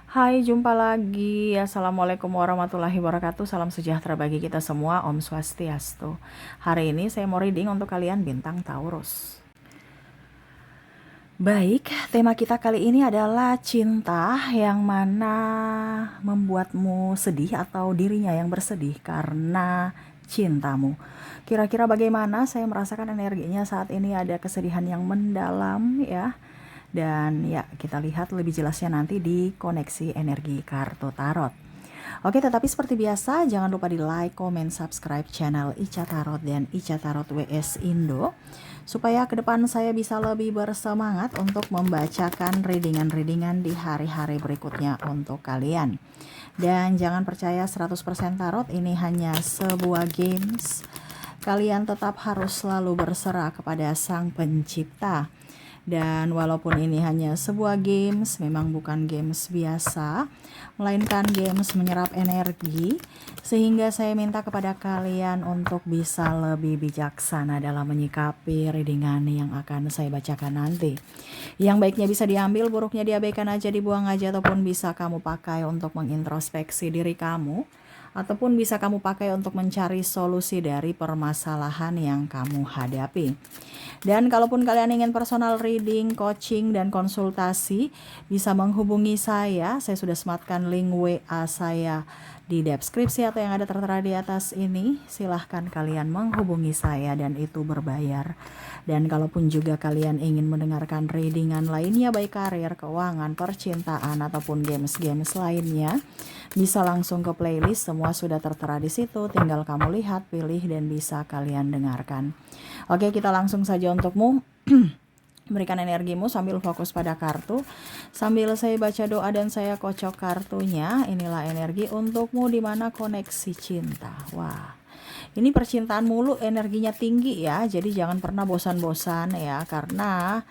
Hai, jumpa lagi. Assalamualaikum warahmatullahi wabarakatuh. Salam sejahtera bagi kita semua. Om Swastiastu. Hari ini saya mau reading untuk kalian bintang Taurus. Baik, tema kita kali ini adalah cinta yang mana membuatmu sedih atau dirinya yang bersedih karena cintamu. Kira-kira bagaimana saya merasakan energinya saat ini, ada kesedihan yang mendalam ya. Dan ya, kita lihat lebih jelasnya nanti di koneksi energi kartu tarot. Oke, tetapi seperti biasa, jangan lupa di like, comment, subscribe channel Ica Tarot dan Ica Tarot WS Indo, supaya ke depan saya bisa lebih bersemangat untuk membacakan readingan-readingan di hari-hari berikutnya untuk kalian. Dan jangan percaya 100% tarot ini hanya sebuah games. Kalian tetap harus selalu berserah kepada Sang Pencipta. Dan walaupun ini hanya sebuah games, memang bukan games biasa, melainkan games menyerap energi, sehingga saya minta kepada kalian untuk bisa lebih bijaksana dalam menyikapi readingan yang akan saya bacakan nanti. Yang baiknya bisa diambil, buruknya diabaikan aja, dibuang aja, ataupun bisa kamu pakai untuk mengintrospeksi diri kamu, ataupun bisa kamu pakai untuk mencari solusi dari permasalahan yang kamu hadapi. Dan kalaupun kalian ingin personal reading, coaching, dan konsultasi, bisa menghubungi saya. Saya sudah sematkan link WA saya di deskripsi atau yang ada tertera di atas ini. Silahkan kalian menghubungi saya dan itu berbayar. Dan kalaupun juga kalian ingin mendengarkan readingan lainnya, baik karir, keuangan, percintaan, ataupun games-games lainnya, bisa langsung ke playlist. Semua sudah tertera di situ. Tinggal kamu lihat, pilih, dan bisa kalian dengarkan. Oke, kita langsung saja untukmu. Berikan energimu sambil fokus pada kartu. Sambil saya baca doa dan saya kocok kartunya. Inilah energi untukmu di mana koneksi cinta. Wah, ini percintaan mulu, energinya tinggi ya. Jadi jangan pernah bosan-bosan ya, karena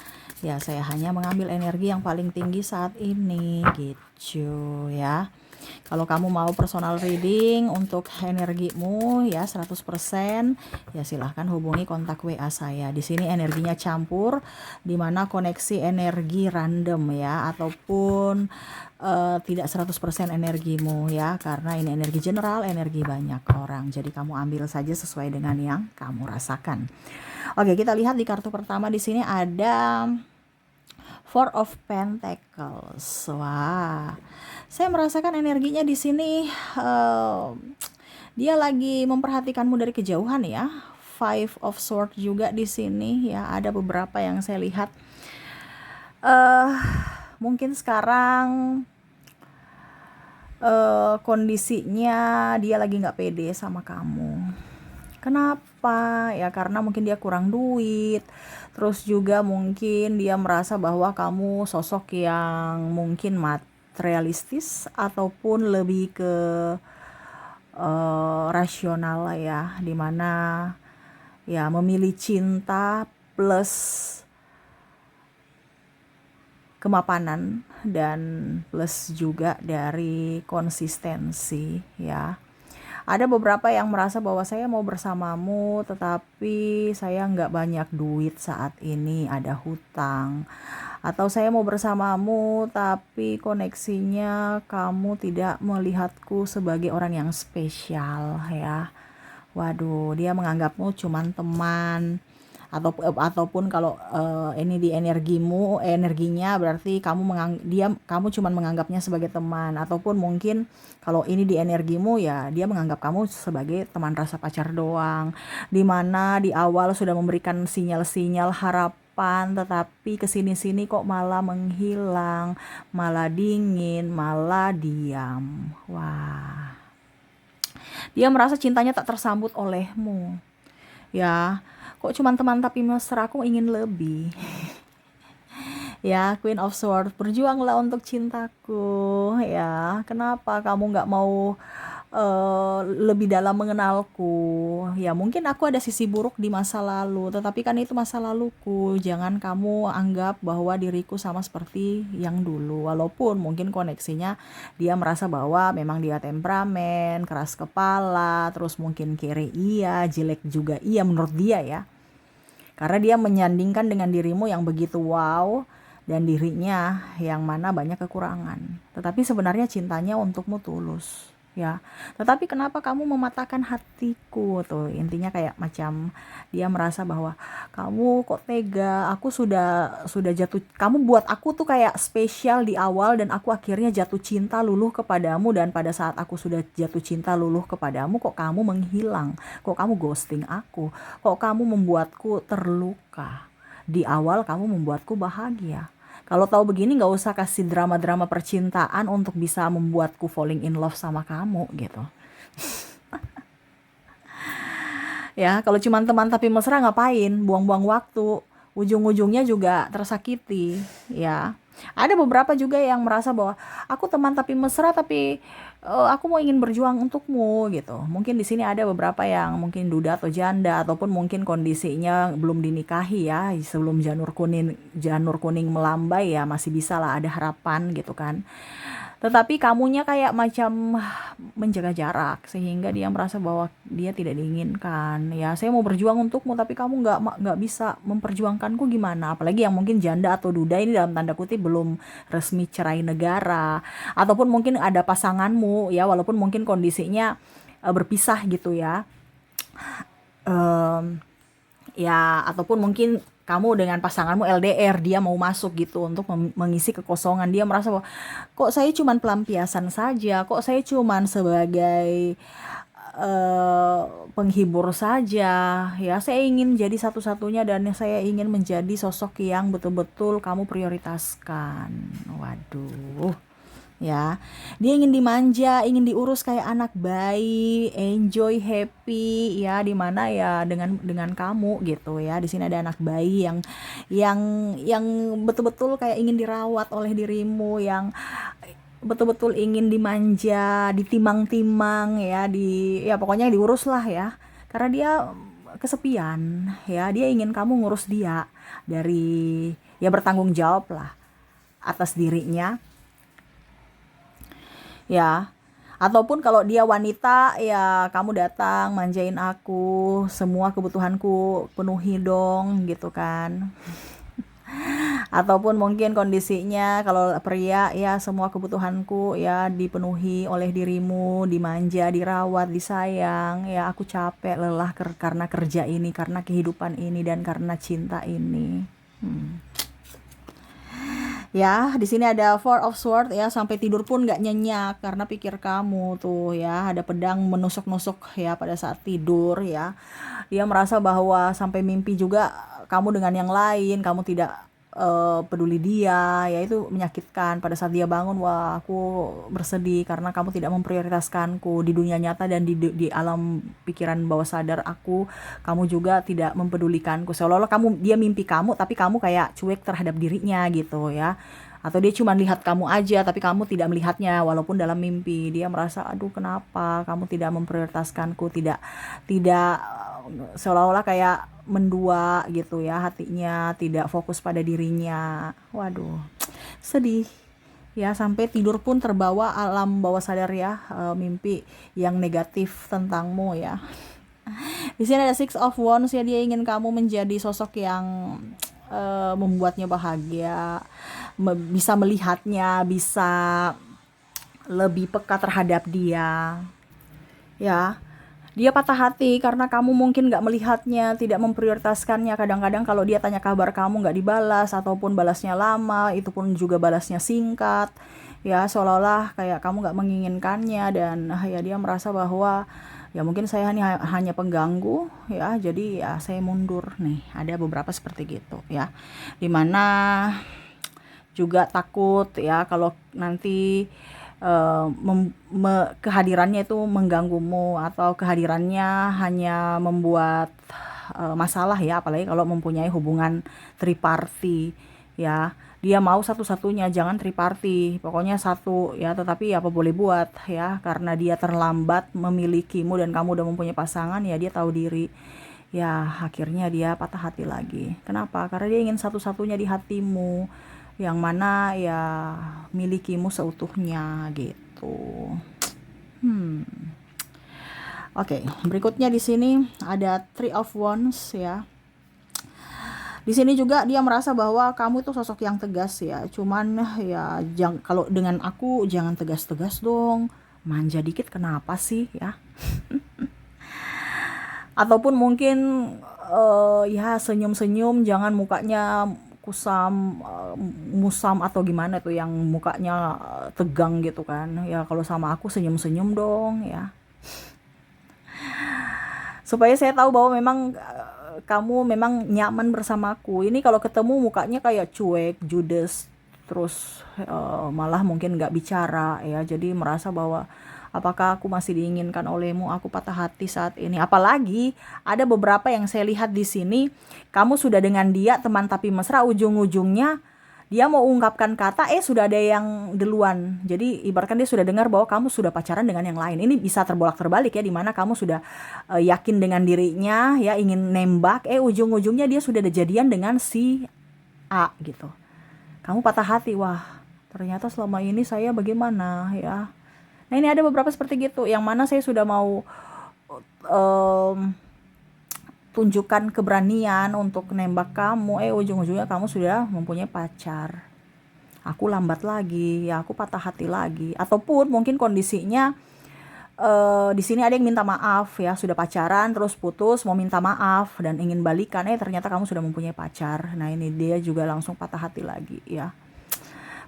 ya saya hanya mengambil energi yang paling tinggi saat ini gitu ya. Kalau kamu mau personal reading untuk energimu ya 100%, ya silahkan hubungi kontak WA saya. Di sini energinya campur, di mana koneksi energi random ya, ataupun tidak 100% energimu ya, karena ini energi general, energi banyak orang. Jadi kamu ambil saja sesuai dengan yang kamu rasakan. Oke, kita lihat di kartu pertama. Di sini ada Four of Pentacles. Wah, saya merasakan energinya di sini. Dia lagi memperhatikanmu dari kejauhan ya. Five of Swords juga di sini ya. Ada beberapa yang saya lihat. Mungkin sekarang kondisinya dia lagi nggak pede sama kamu. Kenapa? Ya karena mungkin dia kurang duit. Terus juga mungkin dia merasa bahwa kamu sosok yang mungkin materialistis ataupun lebih ke rasional lah ya, dimana ya memilih cinta plus kemapanan dan plus juga dari konsistensi ya. Ada beberapa yang merasa bahwa saya mau bersamamu, tetapi saya nggak banyak duit saat ini, ada hutang. Atau saya mau bersamamu, tapi koneksinya kamu tidak melihatku sebagai orang yang spesial ya. Waduh, dia menganggapmu cuman teman. Ataupun kalau ini di energinya berarti kamu cuman menganggapnya sebagai teman, ataupun mungkin kalau ini di energimu ya dia menganggap kamu sebagai teman rasa pacar doang, dimana di awal sudah memberikan sinyal-sinyal harapan, tetapi kesini-sini kok malah menghilang, malah dingin, malah diam. Wah, dia merasa cintanya tak tersambut olehmu ya. Kok cuman teman tapi mesra, aku ingin lebih. Ya, Queen of Swords, berjuanglah untuk cintaku ya. Kenapa kamu nggak mau lebih dalam mengenalku? Ya mungkin aku ada sisi buruk di masa lalu, tetapi kan itu masa laluku. Jangan kamu anggap bahwa diriku sama seperti yang dulu. Walaupun mungkin koneksinya dia merasa bahwa memang dia temperamen, keras kepala, terus mungkin kiri iya, jelek juga iya menurut dia ya. Karena dia menyandingkan dengan dirimu yang begitu wow, dan dirinya yang mana banyak kekurangan. Tetapi sebenarnya cintanya untukmu tulus, ya. Tetapi kenapa kamu mematahkan hatiku tuh? Intinya kayak macam dia merasa bahwa kamu kok tega, aku sudah jatuh, kamu buat aku tuh kayak spesial di awal dan aku akhirnya jatuh cinta luluh kepadamu, dan pada saat aku sudah jatuh cinta luluh kepadamu kok kamu menghilang, kok kamu ghosting aku, kok kamu membuatku terluka. Di awal kamu membuatku bahagia. Kalau tahu begini nggak usah kasih drama-drama percintaan untuk bisa membuatku falling in love sama kamu gitu. Ya, kalau cuma teman tapi mesra ngapain? Buang-buang waktu. Ujung-ujungnya juga tersakiti, ya. Ada beberapa juga yang merasa bahwa aku teman tapi mesra, tapi aku mau ingin berjuang untukmu gitu. Mungkin di sini ada beberapa yang mungkin duda atau janda, ataupun mungkin kondisinya belum dinikahi ya, sebelum janur kuning melambai ya, masih bisa lah ada harapan gitu kan. Tetapi kamunya kayak macam menjaga jarak sehingga dia merasa bahwa dia tidak diinginkan. Ya, saya mau berjuang untukmu tapi kamu nggak bisa memperjuangkanku, gimana? Apalagi yang mungkin janda atau duda ini dalam tanda kutip belum resmi cerai negara, ataupun mungkin ada pasanganmu ya, walaupun mungkin kondisinya berpisah gitu ya. Em, Ya, ataupun mungkin kamu dengan pasanganmu LDR, dia mau masuk gitu untuk mengisi kekosongan. Dia merasa bahwa kok saya cuman pelampiasan saja, kok saya cuman sebagai eh, penghibur saja. Ya, saya ingin jadi satu-satunya dan saya ingin menjadi sosok yang betul-betul kamu prioritaskan. Waduh. Ya, dia ingin dimanja, ingin diurus kayak anak bayi, enjoy, happy, ya, di mana ya dengan kamu gitu ya. Di sini ada anak bayi yang yang betul-betul kayak ingin dirawat oleh dirimu, yang betul-betul ingin dimanja, ditimang-timang ya, ya pokoknya diurus lah ya. Karena dia kesepian, ya, dia ingin kamu ngurus dia, dari ya bertanggung jawab lah atas dirinya, ya. Ataupun kalau dia wanita, ya kamu datang manjain aku, semua kebutuhanku penuhi dong gitu kan. Ataupun mungkin kondisinya kalau pria, ya semua kebutuhanku ya dipenuhi oleh dirimu, dimanja, dirawat, disayang. Ya aku capek, lelah karena kerja ini, karena kehidupan ini, dan karena cinta ini. Hmm. Ya, di sini ada Four of Swords ya, sampai tidur pun nggak nyenyak karena pikir kamu tuh ya, ada pedang menusuk-nusuk ya pada saat tidur ya. Dia merasa bahwa sampai mimpi juga kamu dengan yang lain, kamu tidak peduli dia, ya itu menyakitkan. Pada saat dia bangun, wah aku bersedih karena kamu tidak memprioritaskanku di dunia nyata dan di alam pikiran bawah sadar aku, kamu juga tidak mempedulikanku. Seolah-olah dia mimpi kamu tapi kamu kayak cuek terhadap dirinya gitu ya. Atau dia cuma lihat kamu aja tapi kamu tidak melihatnya walaupun dalam mimpi. Dia merasa, aduh kenapa kamu tidak memprioritaskanku, tidak tidak seolah-olah kayak mendua gitu ya, hatinya tidak fokus pada dirinya. Waduh, sedih ya, sampai tidur pun terbawa alam bawah sadar ya, mimpi yang negatif tentangmu ya. Di sini ada Six of Wands ya, dia ingin kamu menjadi sosok yang membuatnya bahagia, bisa melihatnya, bisa lebih peka terhadap dia. Ya, dia patah hati karena kamu mungkin gak melihatnya, tidak memprioritaskannya. Kadang-kadang kalau dia tanya kabar kamu gak dibalas, ataupun balasnya lama, itu pun juga balasnya singkat. Ya, seolah-olah kayak kamu gak menginginkannya, dan ya dia merasa bahwa ya mungkin saya hanya pengganggu ya, jadi ya saya mundur nih. Ada beberapa seperti gitu ya. Dimana juga takut ya kalau nanti kehadirannya itu mengganggumu, atau kehadirannya hanya membuat masalah ya, apalagi kalau mempunyai hubungan triparty ya. Dia mau satu-satunya, jangan triparty, pokoknya satu ya. Tetapi apa boleh buat ya, karena dia terlambat memilikimu dan kamu udah mempunyai pasangan, ya dia tahu diri ya, akhirnya dia patah hati lagi. Kenapa? Karena dia ingin satu-satunya di hatimu, yang mana ya milikimu seutuhnya gitu. Oke, berikutnya di sini ada Three of Wands ya. Di sini juga dia merasa bahwa kamu itu sosok yang tegas ya. Cuman ya kalau dengan aku jangan tegas-tegas dong. Manja dikit kenapa sih ya? Ataupun mungkin ya senyum-senyum, jangan mukanya kusam, musam atau gimana tuh yang mukanya tegang gitu kan. Ya kalau sama aku senyum-senyum dong ya. Supaya saya tahu bahwa memang kamu memang nyaman bersamaku. Ini kalau ketemu mukanya kayak cuek, judes, terus malah mungkin nggak bicara ya. Jadi merasa bahwa apakah aku masih diinginkan olehmu? Aku patah hati saat ini. Apalagi ada beberapa yang saya lihat di sini, kamu sudah dengan dia teman tapi mesra, ujung-ujungnya dia mau ungkapkan kata, sudah ada yang duluan. Jadi ibaratkan dia sudah dengar bahwa kamu sudah pacaran dengan yang lain. Ini bisa terbolak-terbalik ya, dimana kamu sudah yakin dengan dirinya, ya ingin nembak, ujung-ujungnya dia sudah ada jadian dengan si A gitu. Kamu patah hati, wah ternyata selama ini saya bagaimana ya. Nah ini ada beberapa seperti gitu, yang mana saya sudah mau tunjukkan keberanian untuk nembak kamu, ujung-ujungnya kamu sudah mempunyai pacar. Aku lambat lagi, ya aku patah hati lagi. Ataupun mungkin kondisinya di sini ada yang minta maaf ya, sudah pacaran terus putus, mau minta maaf dan ingin balikan, ternyata kamu sudah mempunyai pacar. Nah ini dia juga langsung patah hati lagi ya.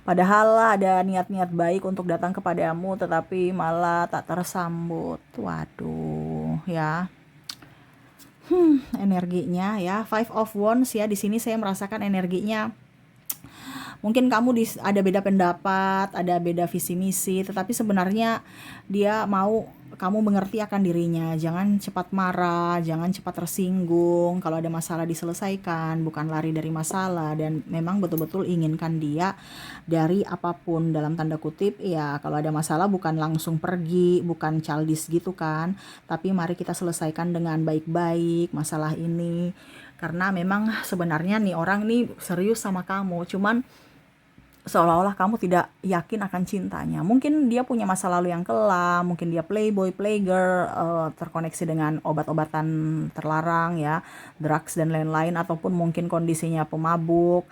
Padahal ada niat-niat baik untuk datang kepadamu, tetapi malah tak tersambut. Waduh ya. Energinya ya, Five of Wands ya, di sini saya merasakan energinya. Mungkin kamu ada beda pendapat, ada beda visi misi, tetapi sebenarnya dia mau kamu mengerti akan dirinya. Jangan cepat marah, jangan cepat tersinggung. Kalau ada masalah diselesaikan, bukan lari dari masalah. Dan memang betul-betul inginkan dia dari apapun, dalam tanda kutip ya. Kalau ada masalah bukan langsung pergi, bukan childish gitu kan, tapi mari kita selesaikan dengan baik-baik masalah ini. Karena memang sebenarnya nih orang nih serius sama kamu, cuman seolah-olah kamu tidak yakin akan cintanya. Mungkin dia punya masa lalu yang kelam, mungkin dia playboy, playgirl, terkoneksi dengan obat-obatan terlarang ya, drugs dan lain-lain, ataupun mungkin kondisinya pemabuk,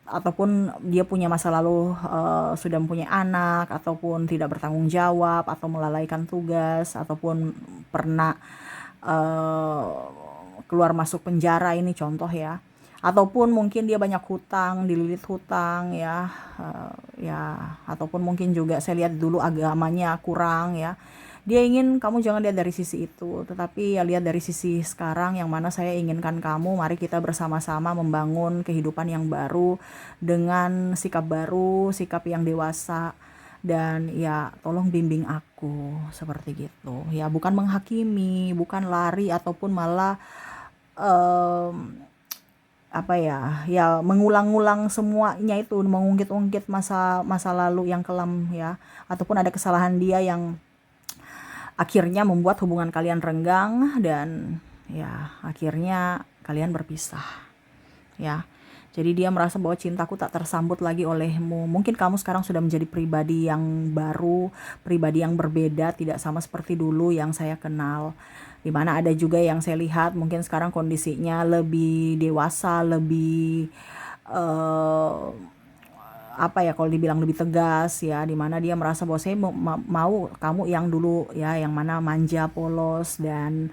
ataupun dia punya masa lalu sudah mempunyai anak, ataupun tidak bertanggung jawab, atau melalaikan tugas, ataupun pernah keluar masuk penjara, ini contoh ya. Ataupun mungkin dia banyak hutang, dililit hutang ya, ya, ataupun mungkin juga saya lihat dulu agamanya kurang ya. Dia ingin kamu jangan lihat dari sisi itu, tetapi ya lihat dari sisi sekarang, yang mana saya inginkan kamu, mari kita bersama-sama membangun kehidupan yang baru dengan sikap baru, sikap yang dewasa, dan ya tolong bimbing aku seperti gitu ya, bukan menghakimi, bukan lari ataupun malah mengulang-ulang semuanya itu, mengungkit-ungkit masa lalu yang kelam ya, ataupun ada kesalahan dia yang akhirnya membuat hubungan kalian renggang dan ya akhirnya kalian berpisah ya. Jadi dia merasa bahwa cintaku tak tersambut lagi olehmu. Mungkin kamu sekarang sudah menjadi pribadi yang baru, pribadi yang berbeda, tidak sama seperti dulu yang saya kenal. Dimana ada juga yang saya lihat mungkin sekarang kondisinya lebih dewasa, lebih kalau dibilang lebih tegas ya, dimana dia merasa bahwa saya mau kamu yang dulu ya, yang mana manja, polos, dan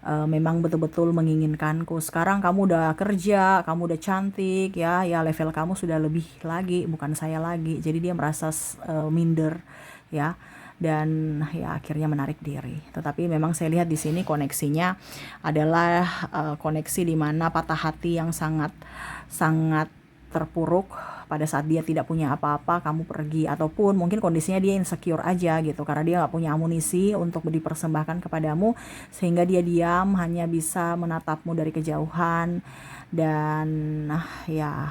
memang betul-betul menginginkanku. Sekarang kamu udah kerja, kamu udah cantik ya, level kamu sudah lebih lagi, bukan saya lagi. Jadi dia merasa minder ya, dan ya akhirnya menarik diri. Tetapi memang saya lihat di sini koneksinya adalah koneksi di mana patah hati yang sangat sangat terpuruk pada saat dia tidak punya apa-apa, kamu pergi, ataupun mungkin kondisinya dia insecure aja gitu, karena dia nggak punya amunisi untuk dipersembahkan kepadamu, sehingga dia diam, hanya bisa menatapmu dari kejauhan, dan ya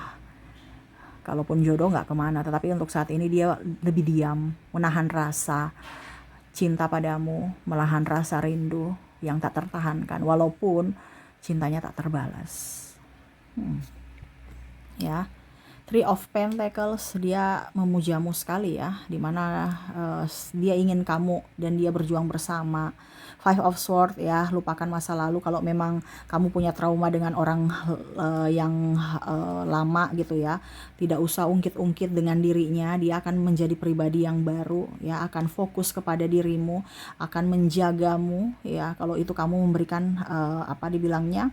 kalaupun jodoh nggak kemana, tetapi untuk saat ini dia lebih diam, menahan rasa cinta padamu, menahan rasa rindu yang tak tertahankan, walaupun cintanya tak terbalas. Ya. Three of Pentacles, dia memujamu sekali ya, dimana dia ingin kamu dan dia berjuang bersama. Five of Swords ya, lupakan masa lalu. Kalau memang kamu punya trauma dengan orang yang lama gitu ya, tidak usah ungkit-ungkit dengan dirinya. Dia akan menjadi pribadi yang baru ya, akan fokus kepada dirimu, akan menjagamu ya. Kalau itu kamu memberikan apa dibilangnya,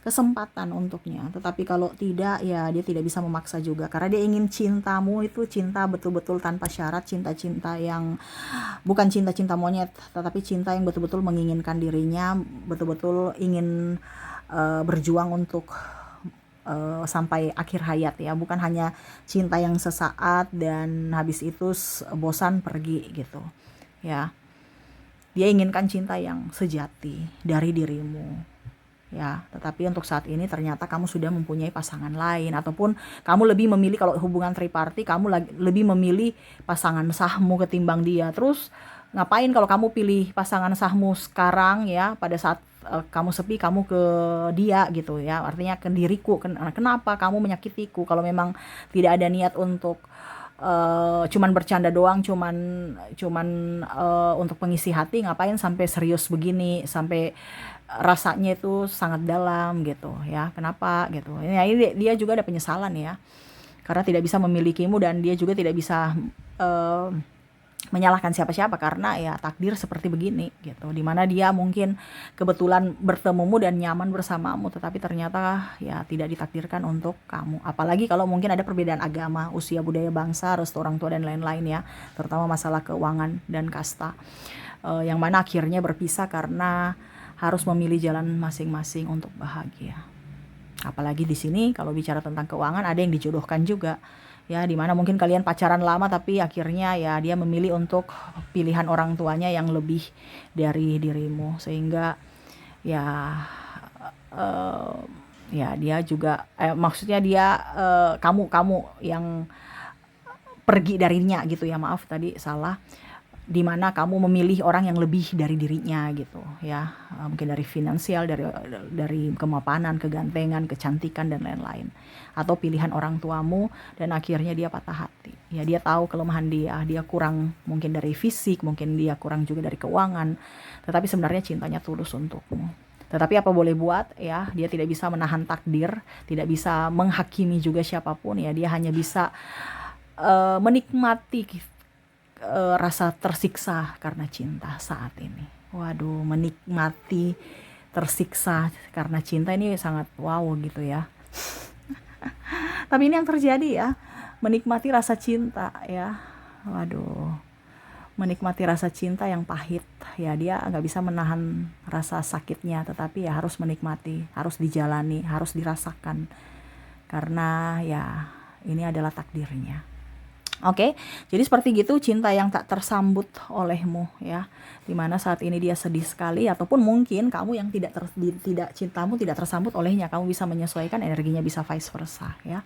kesempatan untuknya. Tetapi kalau tidak ya dia tidak bisa memaksa juga, karena dia ingin cintamu itu cinta betul-betul tanpa syarat, cinta-cinta yang bukan cinta-cinta monyet, tetapi cinta yang betul-betul menginginkan dirinya, betul-betul ingin berjuang untuk sampai akhir hayat ya, bukan hanya cinta yang sesaat dan habis itu bosan pergi gitu ya. Dia inginkan cinta yang sejati dari dirimu ya. Tetapi untuk saat ini ternyata kamu sudah mempunyai pasangan lain, ataupun kamu lebih memilih, kalau hubungan triparty kamu lebih memilih pasangan sahmu ketimbang dia. Terus ngapain kalau kamu pilih pasangan sahmu sekarang ya, pada saat kamu sepi kamu ke dia gitu ya, artinya ke diriku. Kenapa kamu menyakitiku kalau memang tidak ada niat untuk cuman bercanda doang, cuman untuk pengisi hati, ngapain sampai serius begini, sampai rasanya itu sangat dalam gitu ya. Kenapa gitu ya, ini dia juga ada penyesalan ya, karena tidak bisa memilikimu, dan dia juga tidak bisa menyalahkan siapa-siapa, karena ya takdir seperti begini gitu, dimana dia mungkin kebetulan bertemumu dan nyaman bersamamu, tetapi ternyata ya tidak ditakdirkan untuk kamu. Apalagi kalau mungkin ada perbedaan agama, usia, budaya, bangsa, restu orang tua dan lain-lain ya, terutama masalah keuangan dan kasta, yang mana akhirnya berpisah karena harus memilih jalan masing-masing untuk bahagia. Apalagi di sini kalau bicara tentang keuangan, ada yang dijodohkan juga ya, dimana mungkin kalian pacaran lama tapi akhirnya ya dia memilih untuk pilihan orang tuanya yang lebih dari dirimu, sehingga ya ya dia juga maksudnya dia kamu yang pergi darinya gitu ya, maaf tadi salah, dimana kamu memilih orang yang lebih dari dirinya gitu ya, mungkin dari finansial, dari kemapanan, kegantengan, kecantikan dan lain-lain, atau pilihan orang tuamu, dan akhirnya dia patah hati ya. Dia tahu kelemahan dia kurang mungkin dari fisik, mungkin dia kurang juga dari keuangan, tetapi sebenarnya cintanya tulus untukmu. Tetapi apa boleh buat ya, dia tidak bisa menahan takdir, tidak bisa menghakimi juga siapapun ya. Dia hanya bisa menikmati rasa tersiksa karena cinta saat ini. Waduh, menikmati tersiksa karena cinta ini sangat wow gitu ya. Tapi ini yang terjadi ya, menikmati rasa cinta ya. Waduh, menikmati rasa cinta yang pahit ya. Dia nggak bisa menahan rasa sakitnya, tetapi ya harus menikmati, harus dijalani, harus dirasakan, karena ya ini adalah takdirnya. Oke, jadi seperti gitu cinta yang tak tersambut olehmu ya, dimana saat ini dia sedih sekali, ataupun mungkin kamu yang tidak cintamu tidak tersambut olehnya, kamu bisa menyesuaikan energinya, bisa vice versa ya.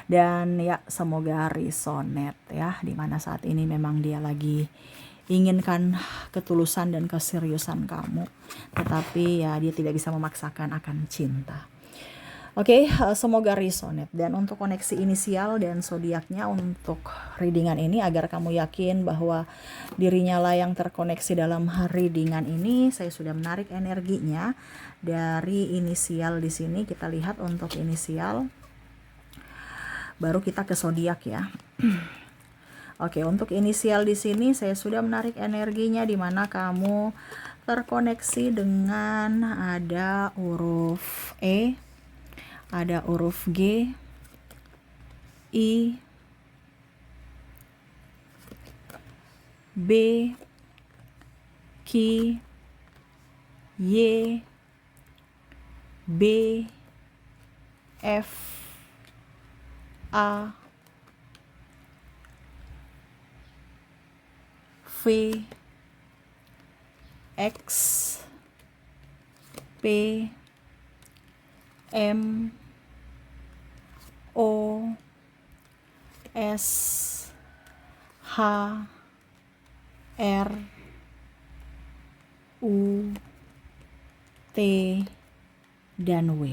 Dan ya semoga resonate ya, dimana saat ini memang dia lagi inginkan ketulusan dan keseriusan kamu, tetapi ya dia tidak bisa memaksakan akan cinta. Oke, semoga resonate. Dan untuk koneksi inisial dan zodiaknya untuk readingan ini, agar kamu yakin bahwa dirinya lah yang terkoneksi dalam readingan ini, saya sudah menarik energinya dari inisial di sini. Kita lihat untuk inisial, baru kita ke zodiak ya. Oke, untuk inisial di sini saya sudah menarik energinya, di mana kamu terkoneksi dengan ada huruf E, ada huruf G, I, B, Q, Y, B, F, A, V, X, P, M, O, S, H, R, U, T, dan W.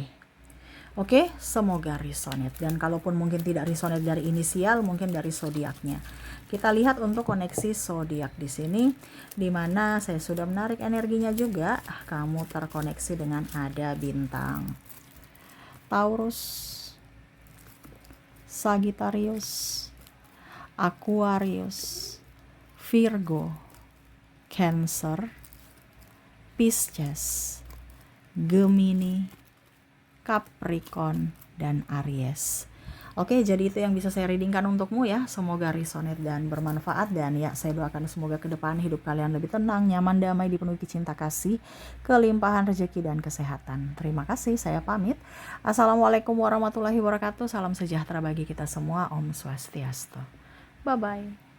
Oke, semoga resonate. Dan kalaupun mungkin tidak resonate dari inisial, mungkin dari zodiaknya. Kita lihat untuk koneksi zodiak di sini, di mana saya sudah menarik energinya juga. Kamu terkoneksi dengan ada bintang Taurus, Sagittarius, Aquarius, Virgo, Cancer, Pisces, Gemini, Capricorn, dan Aries. Oke, jadi itu yang bisa saya readingkan untukmu ya. Semoga resonate dan bermanfaat. Dan ya, saya doakan semoga ke depan hidup kalian lebih tenang, nyaman, damai, dipenuhi cinta kasih, kelimpahan rezeki, dan kesehatan. Terima kasih, saya pamit. Assalamualaikum warahmatullahi wabarakatuh. Salam sejahtera bagi kita semua. Om Swastiastu. Bye-bye.